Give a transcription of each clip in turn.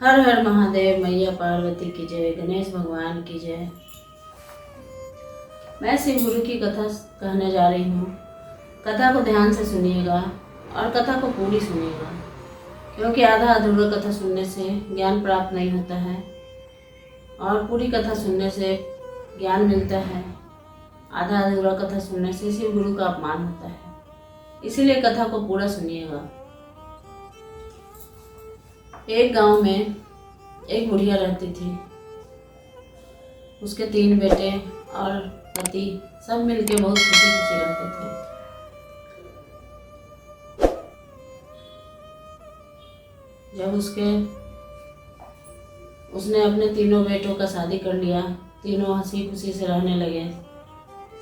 हर हर महादेव, मैया पार्वती की जय, गणेश भगवान की जय। मैं शिव गुरु की कथा कहने जा रही हूँ। कथा को ध्यान से सुनिएगा और कथा को पूरी सुनिएगा, क्योंकि आधा अधूरा कथा सुनने से ज्ञान प्राप्त नहीं होता है और पूरी कथा सुनने से ज्ञान मिलता है। आधा अधूरा कथा सुनने से शिव गुरु का अपमान होता है, इसीलिए कथा को पूरा सुनिएगा। एक गांव में एक बुढ़िया रहती थी। उसके 3 बेटे और पति सब मिलके बहुत खुशी खुशी रहते थे। जब उसने अपने 3 बेटों का शादी कर लिया, तीनों हंसी खुशी से रहने लगे।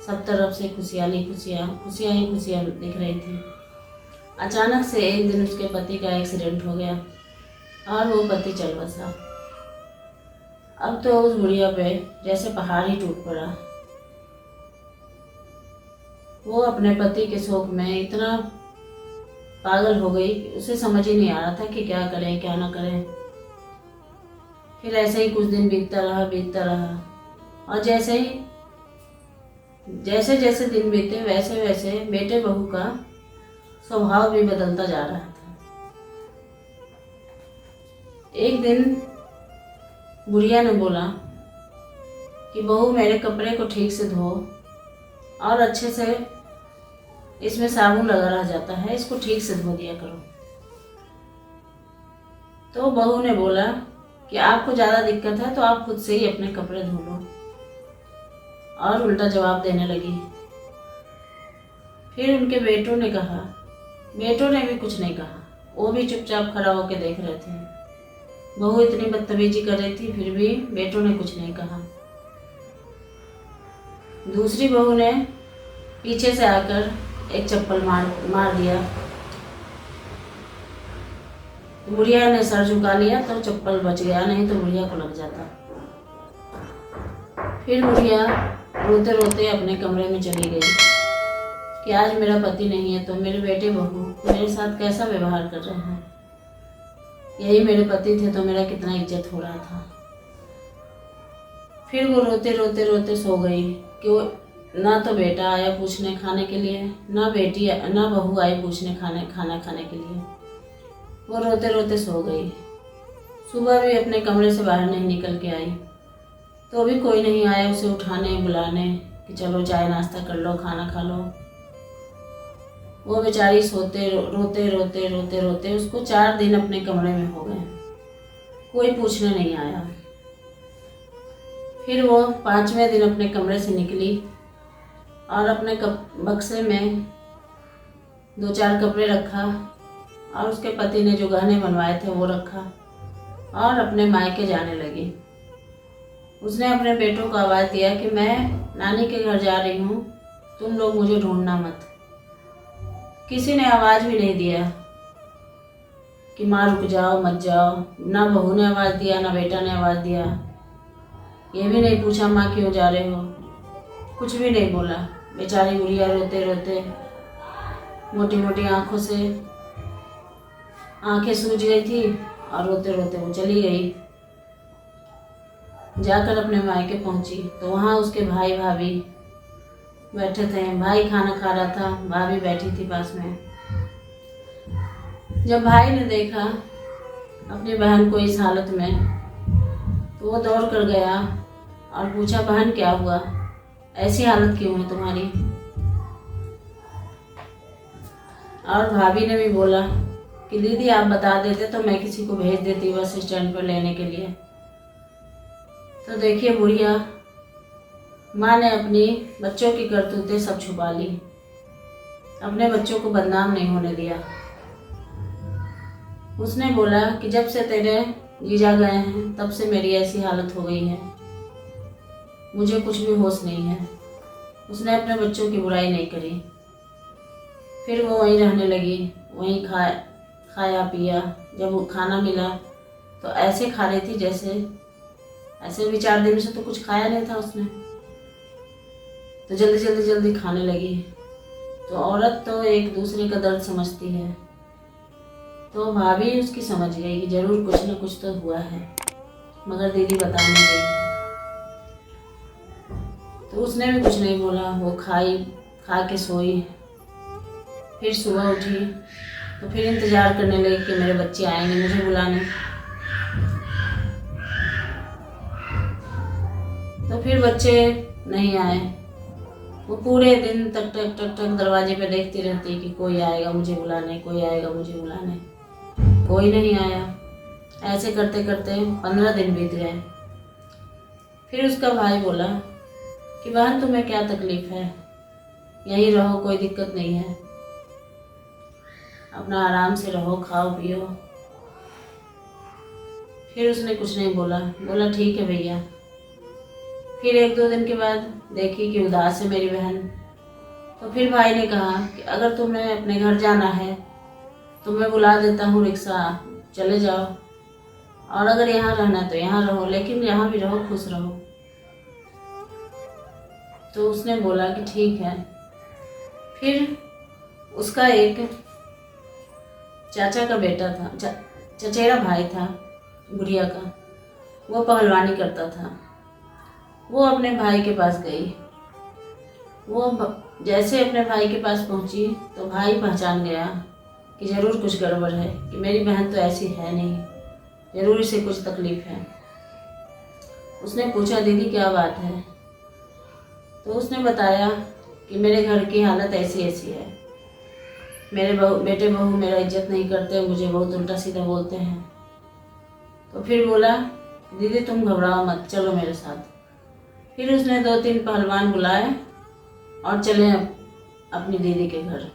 सब तरफ से खुशियाँ ही खुशियाँ दिख रही थी। अचानक से एक दिन उसके पति का एक्सीडेंट हो गया और वो पति चल बसा। अब तो उस बुढ़िया पे जैसे पहाड़ ही टूट पड़ा। वो अपने पति के शोक में इतना पागल हो गई कि उसे समझ ही नहीं आ रहा था कि क्या करें क्या ना करें। फिर ऐसे ही कुछ दिन बीतता रहा और जैसे जैसे दिन बीते वैसे वैसे बेटे बहू का स्वभाव भी बदलता जा रहा था। एक दिन बुढ़िया ने बोला कि बहू, मेरे कपड़े को ठीक से धो और अच्छे से, इसमें साबुन लगा रह जाता है, इसको ठीक से धो दिया करो। तो बहू ने बोला कि आपको ज़्यादा दिक्कत है तो आप खुद से ही अपने कपड़े धो लो, और उल्टा जवाब देने लगी। फिर उनके बेटों ने भी कुछ नहीं कहा। वो भी चुपचाप खड़ा होकर देख रहे थे। बहू इतनी बदतमीजी कर रही थी, फिर भी बेटों ने कुछ नहीं कहा। दूसरी बहू ने पीछे से आकर एक चप्पल मार दिया। बुढ़िया ने सर झुका लिया तो चप्पल बच गया, नहीं तो बुढ़िया को लग जाता। फिर बुढ़िया रोते रोते अपने कमरे में चली गई कि आज मेरा पति नहीं है तो मेरे बेटे बहू मेरे साथ कैसा व्यवहार कर रहे हैं। यही मेरे पति थे तो मेरा कितना इज्जत हो रहा था। फिर वो रोते सो गई कि वो ना तो बेटा आया पूछने खाने के लिए, ना बहू आई पूछने खाना खाने के लिए। वो रोते सो गई। सुबह भी अपने कमरे से बाहर नहीं निकल के आई तो भी कोई नहीं आया उसे उठाने बुलाने कि चलो चाय नाश्ता कर लो, खाना खा लो। वो बेचारी रोते उसको 4 दिन अपने कमरे में हो गए, कोई पूछने नहीं आया। फिर वो 5वें दिन अपने कमरे से निकली और अपने बक्से में 2-4 कपड़े रखा और उसके पति ने जो गहने बनवाए थे वो रखा और अपने मायके जाने लगी। उसने अपने बेटों को आवाज़ दिया कि मैं नानी के घर जा रही हूँ, तुम लोग मुझे ढूंढना मत। किसी ने आवाज़ भी नहीं दिया कि माँ रुक जाओ मत जाओ। ना बहू ने आवाज़ दिया, ना बेटा ने आवाज़ दिया। ये भी नहीं पूछा माँ क्यों जा रहे हो, कुछ भी नहीं बोला। बेचारी बुढ़िया रोते मोटी आंखों से आंखें सूज गई थी और रोते वो चली गई। जाकर अपने मायके पहुंची तो वहाँ उसके भाई भाभी बैठे थे। भाई खाना खा रहा था, भाभी बैठी थी पास में। जब भाई ने देखा अपनी बहन को इस हालत में तो वो दौड़ कर गया और पूछा, बहन क्या हुआ, ऐसी हालत क्यों है तुम्हारी। और भाभी ने भी बोला कि दीदी आप बता देते तो मैं किसी को भेज देती बस स्टैंड पर लेने के लिए। तो देखिए बुढ़िया माँ ने अपनी बच्चों की करतूतें सब छुपा ली, अपने बच्चों को बदनाम नहीं होने दिया। उसने बोला कि जब से तेरे जीजा गए हैं तब से मेरी ऐसी हालत हो गई है, मुझे कुछ भी होश नहीं है। उसने अपने बच्चों की बुराई नहीं करी। फिर वो वहीं रहने लगी, वहीं खाया पिया। जब वो खाना मिला तो ऐसे खा रही थी ऐसे भी 4 दिन से तो कुछ खाया नहीं था उसने, तो जल्दी खाने लगी। तो औरत तो एक दूसरे का दर्द समझती है। तो भाभी उसकी समझ गई कि जरूर कुछ न कुछ तो हुआ है, मगर दीदी बता नहीं रही थी। तो उसने भी कुछ नहीं बोला, वो खा के सोई। फिर सुबह उठी तो फिर इंतज़ार करने लगी कि मेरे बच्चे आएंगे मुझे बुलाने। तो फिर बच्चे नहीं आए। वो पूरे दिन तक टक टक टक दरवाजे पे देखती रहती कि कोई आएगा मुझे बुलाने, कोई आएगा मुझे बुलाने। कोई नहीं आया। ऐसे करते करते 15 दिन बीत गए। फिर उसका भाई बोला कि बहन तुम्हें क्या तकलीफ़ है, यहीं रहो, कोई दिक्कत नहीं है, अपना आराम से रहो, खाओ पियो। फिर उसने कुछ नहीं बोला, बोला ठीक है भैया। फिर 1-2 दिन के बाद देखी कि उदास है मेरी बहन। तो फिर भाई ने कहा कि अगर तुम्हें अपने घर जाना है तो मैं बुला देता हूँ रिक्शा, चले जाओ, और अगर यहाँ रहना है तो यहाँ रहो, लेकिन यहाँ भी रहो, खुश रहो। तो उसने बोला कि ठीक है। फिर उसका एक चाचा का बेटा था, चचेरा भाई था गुड़िया का, वो पहलवानी करता था। वो अपने भाई के पास गई। जैसे अपने भाई के पास पहुंची तो भाई पहचान गया कि ज़रूर कुछ गड़बड़ है, कि मेरी बहन तो ऐसी है नहीं, ज़रूर इसे कुछ तकलीफ़ है। उसने पूछा दीदी क्या बात है। तो उसने बताया कि मेरे घर की हालत ऐसी ऐसी है, मेरे बेटे बहू मेरा इज्जत नहीं करते, मुझे बहुत उल्टा सीधा बोलते हैं। तो फिर बोला दीदी तुम घबराओ मत, चलो मेरे साथ। फिर उसने 2-3 पहलवान बुलाए और चले अपनी दीदी के घर।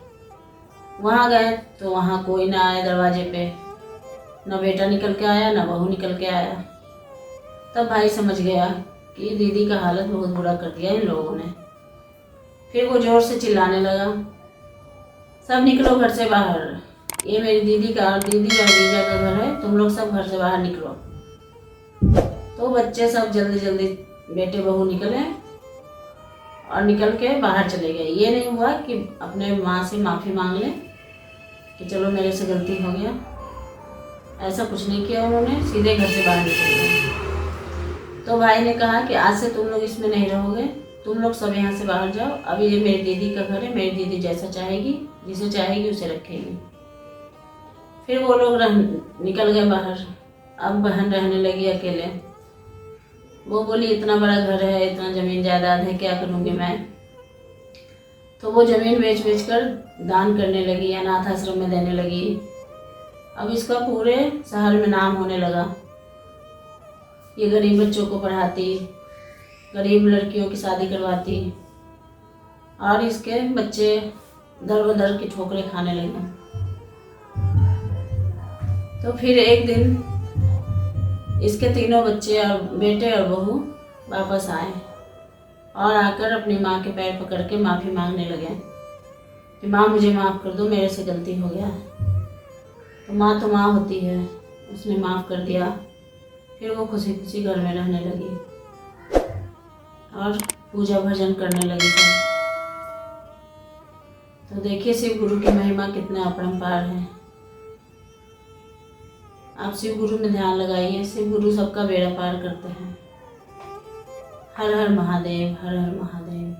वहाँ गए तो वहाँ कोई ना आया दरवाजे पे, न बेटा निकल के आया न बहू निकल के आया। तब भाई समझ गया कि दीदी का हालत बहुत बुरा कर दिया इन लोगों ने। फिर वो ज़ोर से चिल्लाने लगा, सब निकलो घर से बाहर, ये मेरी दीदी और जीजा का घर है, तुम लोग सब घर से बाहर निकलो। तो बच्चे सब जल्दी जल्दी बेटे बहू निकले और निकल के बाहर चले गए। ये नहीं हुआ कि अपने माँ से माफ़ी मांग लें कि चलो मेरे से गलती हो गया, ऐसा कुछ नहीं किया उन्होंने, सीधे घर से बाहर निकल गए। तो भाई ने कहा कि आज से तुम लोग इसमें नहीं रहोगे, तुम लोग सब यहाँ से बाहर जाओ, अभी ये मेरी दीदी का घर है, मेरी दीदी जैसा चाहेगी, जिसे चाहेगी उसे रखेगी। फिर वो लोग निकल गए बाहर। अब बहन रहने लगी अकेले। वो बोली इतना बड़ा घर है, इतना ज़मीन जायदाद है, क्या करूँगी मैं। तो वो ज़मीन बेच बेच कर दान करने लगी, अनाथ आश्रम में देने लगी। अब इसका पूरे शहर में नाम होने लगा। ये गरीब बच्चों को पढ़ाती, गरीब लड़कियों की शादी करवाती, और इसके बच्चे दर बदर की ठोकरें खाने लगे। तो फिर एक दिन इसके तीनों बच्चे और बेटे और बहू वापस आए और आकर अपनी माँ के पैर पकड़ के माफ़ी मांगने लगे कि माँ मुझे माफ़ कर दो, मेरे से गलती हो गया। तो माँ होती है, उसने माफ़ कर दिया। फिर वो खुशी खुशी घर में रहने लगी और पूजा भजन करने लगी सब। तो देखिए शिव गुरु की महिमा कितना अपरंपार है। आप शिव गुरु में ध्यान लगाइए, शिव गुरु सबका बेड़ा पार करते हैं। हर हर महादेव, हर हर महादेव।